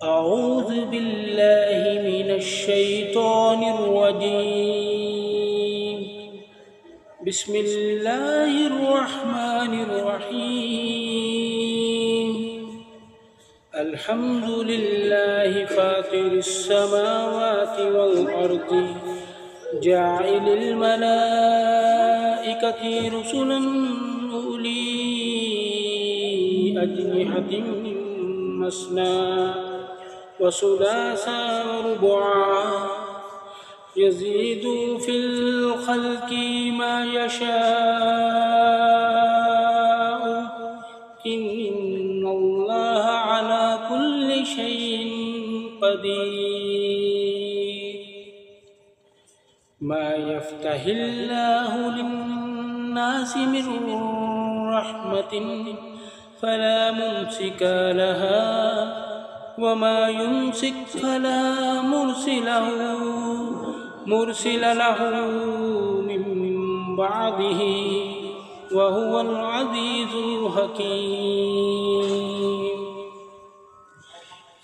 أعوذ بالله من الشيطان الرجيم. بسم الله الرحمن الرحيم. الحمد لله فاطر السماوات والأرض جاعل الملائكة رسلا أولي أجنحة مثنى وثلاث ورباع يزيد في الخلق ما يشاء إن الله على كل شيء قدير. ما يفتح الله للناس من رحمة فلا ممسك لها وما يمسك فلا مرسل له من بعده وهو العزيز الحكيم.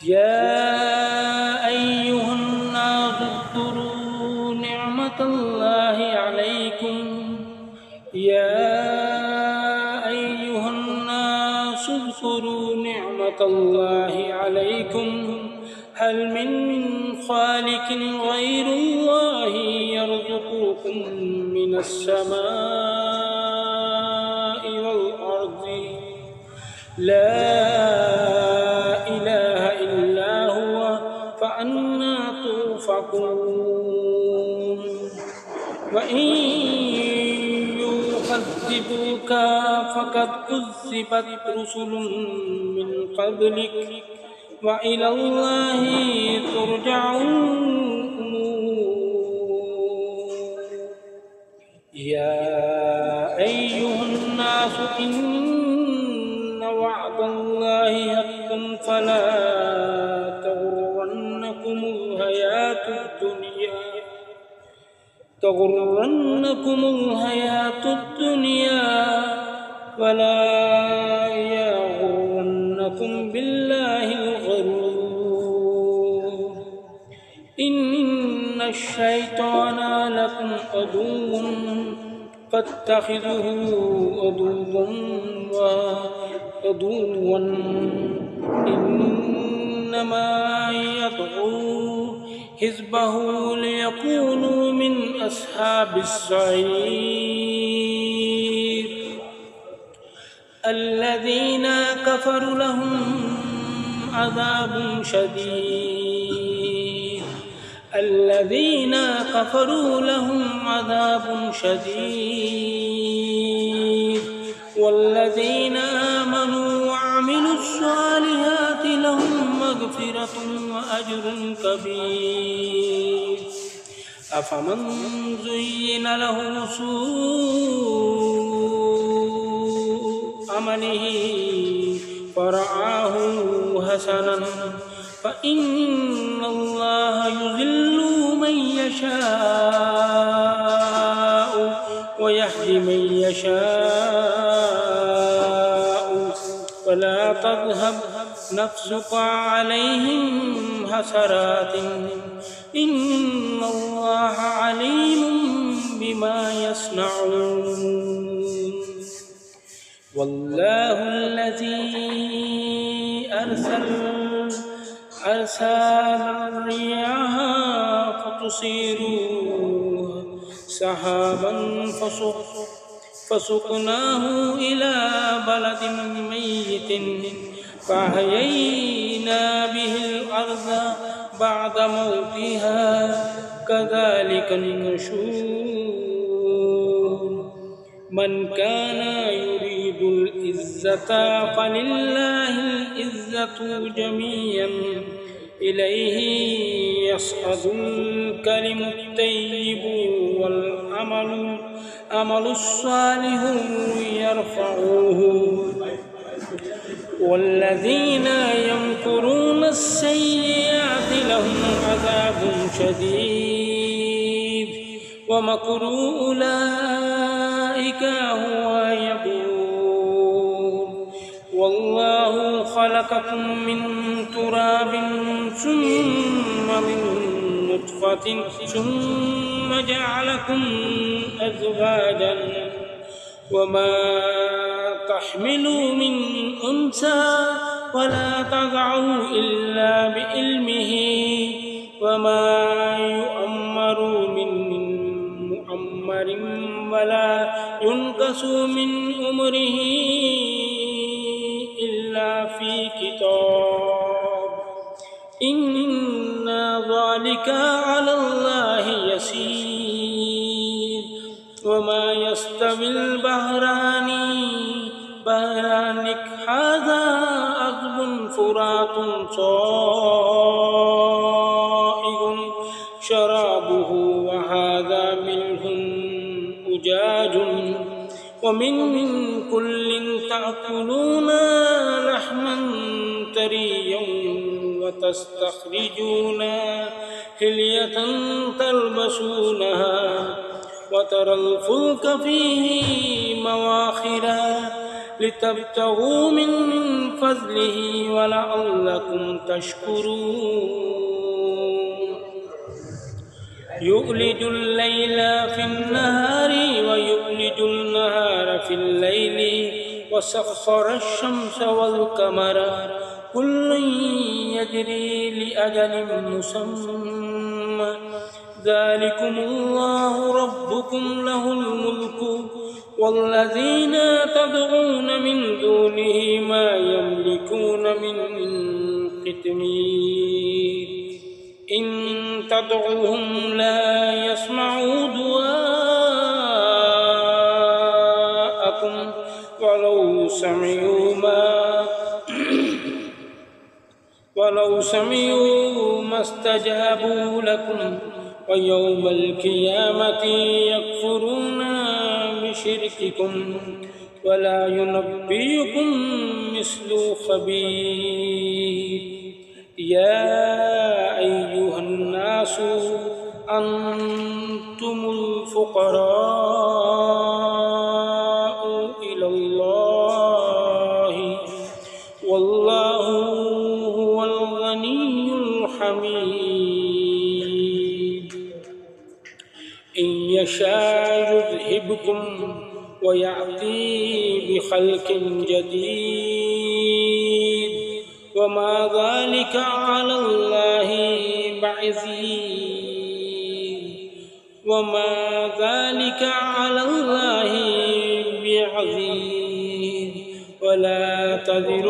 يا أيها الناس اذكروا نعمة الله عليكم اذكروا نعمة الله عليكم هل من خالق غير الله يرزقكم من السماء والأرض لا إله إلا هو فأنى توفقون. وإن يكذبوك فقد كذبت رسل من قبلك وإلى الله ترجع الأمور. يا أيها الناس إن وعد الله حق فلا تغرنكم الحياة الدنيا ولا يغرنكم بالله الغرور. إن الشيطان لكم عدو فاتخذوه عدوا إنما يدعو حزبه ليكونوا من أصحاب السعير. الذين كفروا لهم عذاب شديد والذين آمنوا وعملوا الصالحات لهم مغفرة وأجر كبير. أفمن زين له سوء عمله فرآه حسنا فإن الله يضل من يشاء ويهدي من يشاء ولا تذهب نفسك عليهم حسرات إن الله عليم بما يصنعون. والله الذي أرسل الرياح فتصير سحابا فسقناه إلى بلد ميت فأحيينا به الأرض بعد موتها كذلك النشور. من كان يريد العزة فلله العزة جميعا إليه يصعد الكلم الطيب والعمل الصالح يرفعه. والذين يمكرون السيئات لهم عذاب شديد ومكر أولئك هو يبور. والله خلقكم من تراب ثم من نطفة ثم جعلكم أزواجا وما تحمل من أنثى ولا تضع إلا بعلمه وما يؤمر من مؤمر ولا ينقص من عمره إلا في كتاب إن ذلك على الله يسير وما يستوي البحران هذا عذب فرات صائغ شرابه وهذا ملح أجاج ومن كل تأكلون لحما طريا وتستخرجون حلية تلبسونها وترى الفلك فيه مواخر لتبتغوا من فضله ولعلكم تشكرون يؤلج الليل في النهار ويؤلج النهار في الليل وسخر الشمس والقمر كل يجري لأجل مسمى ذلكم الله ربكم له الملك والذين تدعون من دونه ما يملكون من قطمير إن تدعوهم لا يسمعوا دعاءكم ولو سمعوا ما استجابوا لكم ويوم القيامة يكفرون بشرككم ولا ينبئكم مثل خبير يا أيها الناس أنتم الفقراء إلى الله والله هو الغني الحميد إن يشاء يذهبكم ويأتي بخلق جديد وما ذلك على الله بعزيز ولا تزر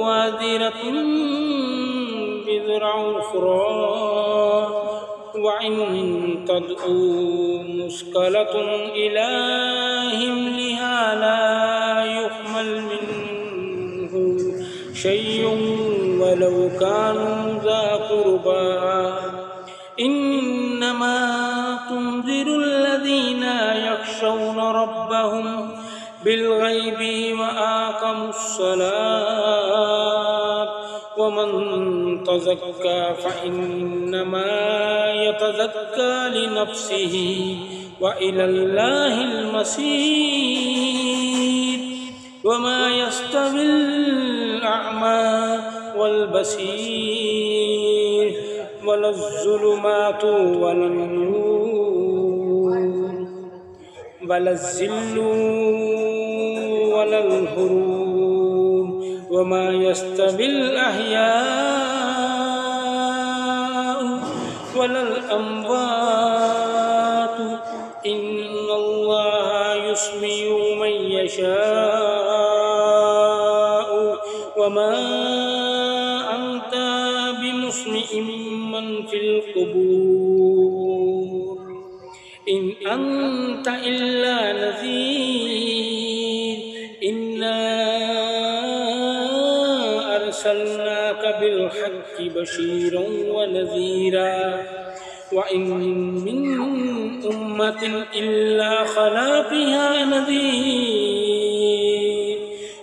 وازرة وزر أخرى وإن تدعوا مثقلة إلى حملها لا يحمل منه شيء ولو كانوا ذا قربى إنما تنذر الذين يخشون ربهم بالغيب وأقاموا الصلاة ومن تزكى فإنما يتزكى لنفسه وإلى الله المصير وما يستوي الأعمى والبصير ولا الظلمات ولا النور ولا الذل ولا الهروب وما يستوي الأحياء ولا الأموات إن الله يسمع من يشاء وما أنت بمسمع من في القبور إن أنت إلا نذير إنا أرسلناك بالحق بشيرا ونذيرا وإن من أمة إلا خلا فيها نذير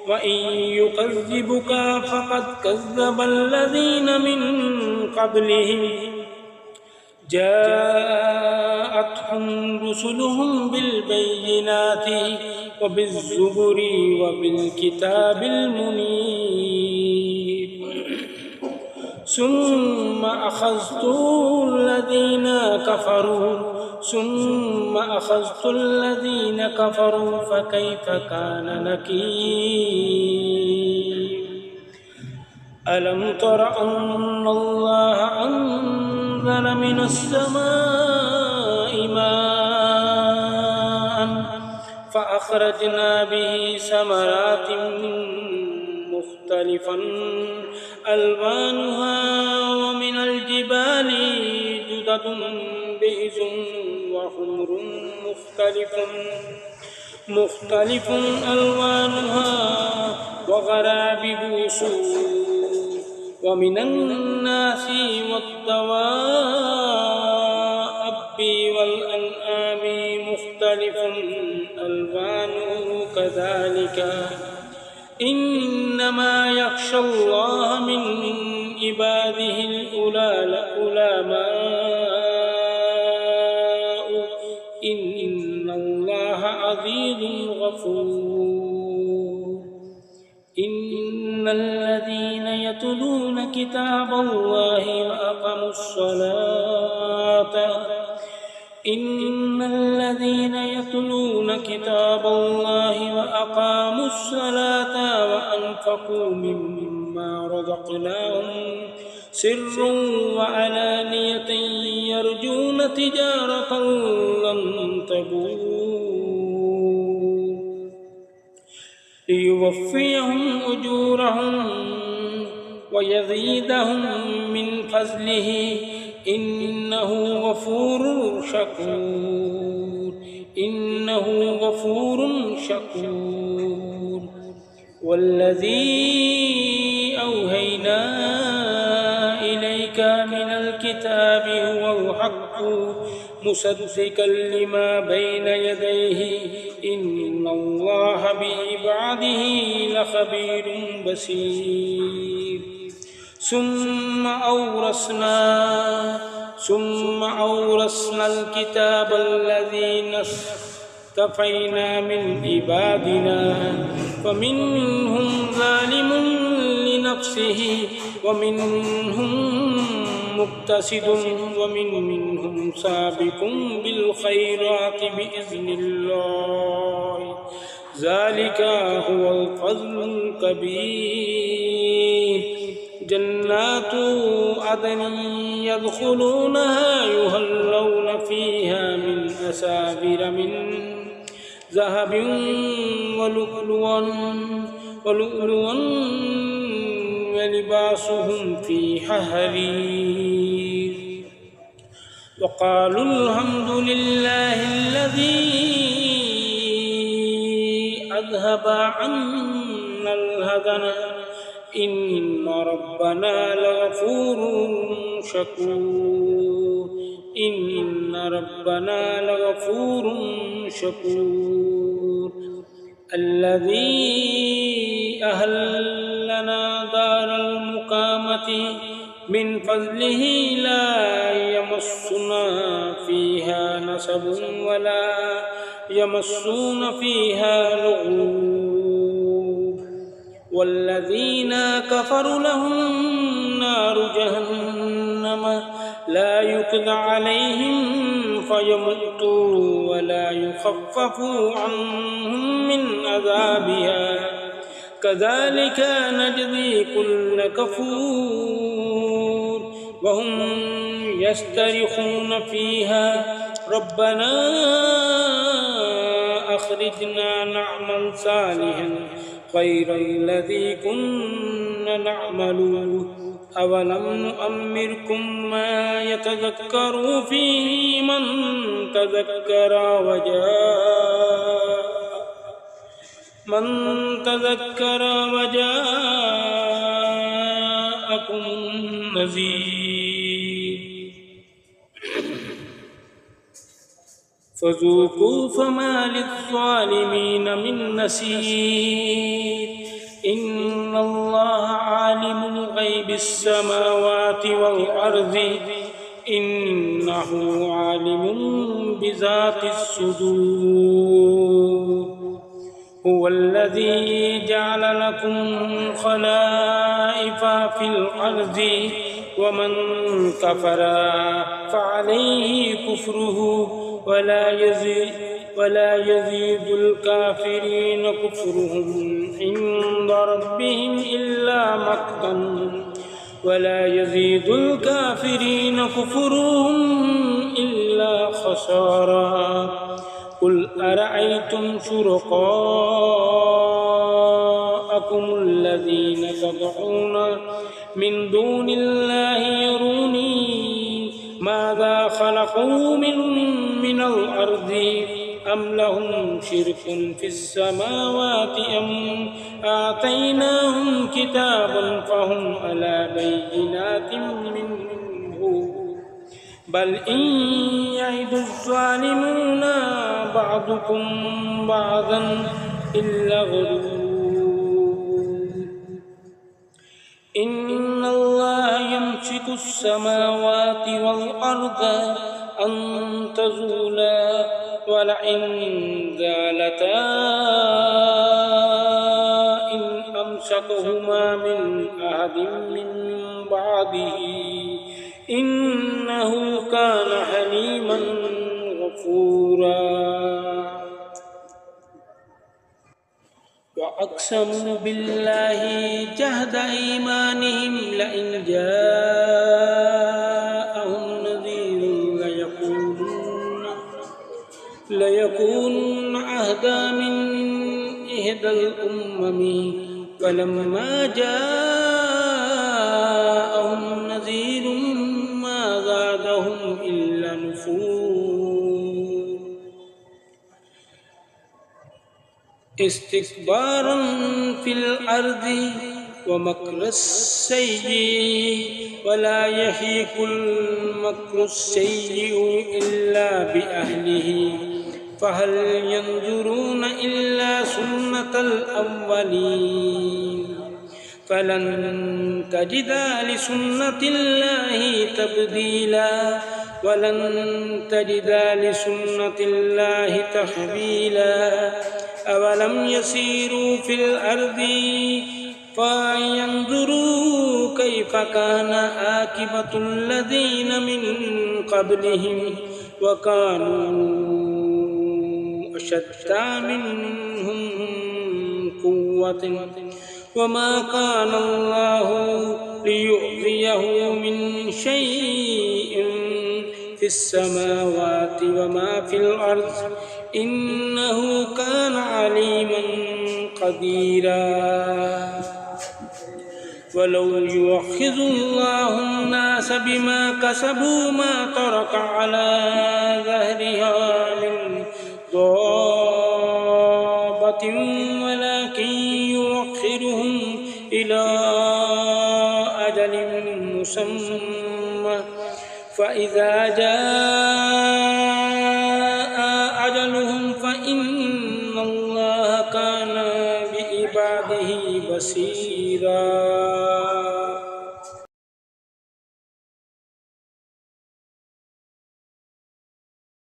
وإن يكذبك فقد كذب الذين من قبلهم جاءتهم رسلهم بالبينات وبالزبر وبالكتاب المنير ثم أخذت الذين كفروا فكيف كان نكير ألم تر أن الله أنزل من السماء ماء فأخرجنا به ثمرات مختلفا ألوانها ومن الجبال جدد بيض وحمر مختلف ألوانها وغرابيب سود ومن الناس والدواب والأنعام مختلف ألوانه كذلك إنما يخشى الله من عباده العلماء إن الله عزيز غفور إن الذين يتلون كتاب الله وأقاموا الصلاة وأنفقوا مما رزقناهم سرا وعلانية يرجون تجارة لن تبور ليوفيهم أجورهم ويزيدهم من فضله إنه غفور شكور والذي أوهينا إليك من الكتاب هو الحق مصدقا لما بين يديه إن الله بعباده لخبير بصير ثم أورثنا الكتاب الذين اصطفينا من عبادنا فمنهم ظالم لنفسه ومنهم مقتصد ومنهم سابق بالخيرات بإذن الله ذلك هو الفضل الكبير جنات عدن يدخلونها يهلون فيها من أساور من ذهب ولؤلؤا ولباسهم فيها حرير وقالوا الحمد لله الذي أذهب عنا الحزن إن ربنا لغفور شكور الذي أهلنا دار المقامة من فضله لا يمسنا فيها نصب ولا يمسون فيها لغوب والذين كفروا لهم نار جهنم لا يقضى عليهم فيموتوا ولا يخفف عنهم من عذابها كذلك نجزي كل كفور وهم يسترخون فيها ربنا أخرجنا نعمل صالحا غير الذي كنا نعمل أولم نؤمركم ما يتذكر فيه من تذكر وجاءكم النذير فذوقوا فما للظالمين من نصير إن الله عالم غيب السماوات والأرض إنه عالم بذات الصدور هو الذي جعل لكم خلائف في الأرض ومن كفر فعليه كفره ولا يزيد الكافرين كفرهم عند ربهم إلا مقتا ولا يزيد الكافرين كفرهم إلا خسارا قل أرأيتم شركاءكم الذين تدعون من دون الله يروني ماذا خلقوا من الأرض أم لهم شرك في السماوات أم آتيناهم كتابا فهم على بينات منه بل إن يعد الظالمون بعضكم بعضا إلا غرور إن الله يمسك السماوات والأرض أن تزولا ولئن زالتا إن أمسكهما من أحد من بعده إنه كان حليما غفورا وأقسموا بالله جهد أيمانهم لئن جاءهم نذير ليكونن أهدى من إحدى الأمم فلما جاءهم نذير ما زادهم إلا نفورا استكبارا في الأرض ومكر السيء ولا يحيق المكر السيء إلا بأهله فهل ينظرون إلا سنة الأولين فلن تجد لسنة الله تبديلا ولن تجد لسنة الله تحويلا أولم يسيروا في الأرض فينظروا كيف كان عاقبة الذين من قبلهم وكانوا أشد منهم قوة وما كان الله ليعطيه من شيء في السماوات وما في الأرض إنه كان عليما قديرا ولو يؤاخذ الله الناس بما كسبوا ما ترك على ظهرها من ضابة ولكن يؤخرهم إلى أجل مسمى فإذا جاء أجلهم فإن الله كان بعباده بصيرا